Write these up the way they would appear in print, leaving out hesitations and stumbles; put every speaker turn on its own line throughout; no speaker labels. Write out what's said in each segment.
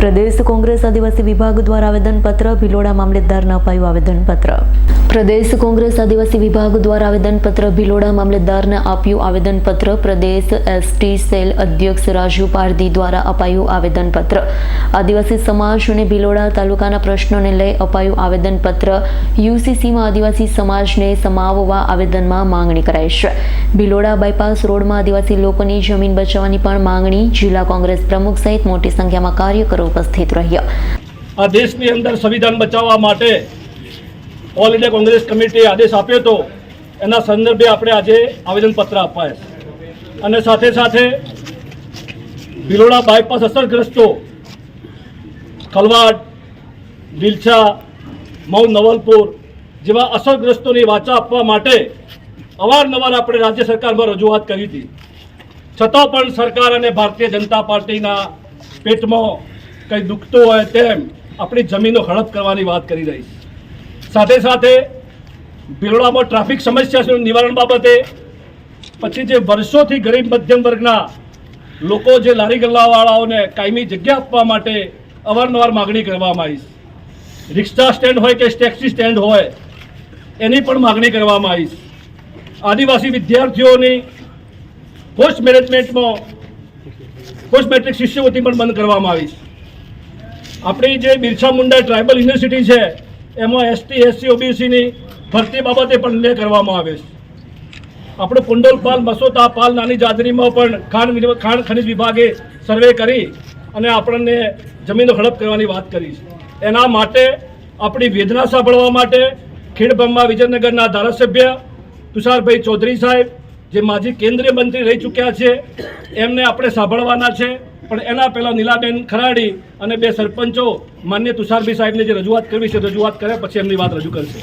પ્રદેશ કોંગ્રેસ આદિવાસી વિભાગ દ્વારા આવેદનપત્ર, ભિલોડા મામલતદારને અપાયું આવેદનપત્ર. પ્રદેશ કોંગ્રેસ આદિવાસી વિભાગ દ્વારા આવેદનપત્ર, ભિલોડા મામલતદારને આપ્યું આવેદનપત્ર. પ્રદેશ એસટી સેલ અધ્યક્ષ રાજુ પારધી દ્વારા અપાયું આવેદનપત્ર. આદિવાસી સમાજ અને ભિલોડા તાલુકાના પ્રશ્નોને લઈ અપાયું આવેદનપત્ર. યુસીસીમાં આદિવાસી સમાજને સમાવવા આવેદનમાં માંગણી કરાઈ છે. ભિલોડા બાયપાસ રોડમાં આદિવાસી લોકોની જમીન બચાવવાની પણ માંગણી. જિલ્લા કોંગ્રેસ પ્રમુખ સહિત મોટી સંખ્યામાં કાર્યકરો ઉપસ્થિત રહ્યા.
આ દેશની અંદર સંવિધાન બચાવવા માટે ઓલ ઇન્ડિયા કોંગ્રેસ કમિટીએ આદેશ આપ્યો હતો. એના સંદર્ભે આપણે આજે આવેદનપત્ર અપાય અને સાથે સાથે ભિલોડા બાયપાસ અસરગ્રસ્તો ખલવાડ, વિલછા, માઉન્ટ નવલપુર જેવા અસરગ્રસ્તોની વાચા આપવા માટે અવારનવાર આપણે રાજ્ય સરકારમાં રજૂઆત કરી હતી. છતાં પણ સરકાર અને ભારતીય જનતા પાર્ટીના પેટમાં કંઈ દુખતું હોય તેમ આપણી જમીનો હડપ કરવાની વાત કરી રહી છે. સાથે સાથે ભિલોડામાં ટ્રાફિક સમસ્યાનું નિવારણ બાબતે પછી જે વર્ષોથી ગરીબ મધ્યમ વર્ગના લોકો જે લારી ગલ્લાવાળાઓને કાયમી જગ્યા આપવા માટે અવારનવાર માગણી કરવામાં આવી છે. રિક્ષા સ્ટેન્ડ હોય કે ટેક્સી સ્ટેન્ડ હોય એની પણ માગણી કરવામાં આવી છે. આદિવાસી વિદ્યાર્થીઓની પોસ્ટ મેટ્રિક શિષ્યવૃત્તિ પણ બંધ કરવામાં આવી છે. આપણી જે બિરસા મુંડા ટ્રાઇબલ યુનિવર્સિટી છે એમાં એસટી, એસસી, ઓબીસીની ભરતી બાબતે પણ નિર્ણય કરવામાં આવે છે. આપણે પુંડોલપાલ, મસોતા, પાલ, નાની જાદરીમાં પણ ખાણ ખનિજ વિભાગે સર્વે કરી અને આપણને જમીનો હડપ કરવાની વાત કરી છે. એના માટે આપણી વેદના સાંભળવા માટે ખેડબ્રહ્મા વિજયનગરના ધારાસભ્ય તુષારભાઈ ચૌધરી સાહેબ, જે માજી કેન્દ્રીય મંત્રી રહી ચૂક્યા છે, એમને આપણે સાંભળવાના છે. પણ એના પહેલાં નીલાબેન ખરાડી અને બે સરપંચો માન્ય તુષારભાઈ સાહેબને જે રજૂઆત કરવી છે રજૂઆત કર્યા પછી એમની વાત રજૂ કરશે.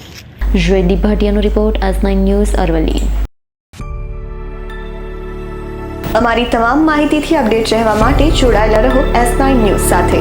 જયદીપ ભાટિયાનો રિપોર્ટ, S9 ન્યૂઝ, અરવલ્લી.
અમારી તમામ માહિતીથી અપડેટ રહેવા માટે જોડાયેલા રહો S9 ન્યૂઝ સાથે.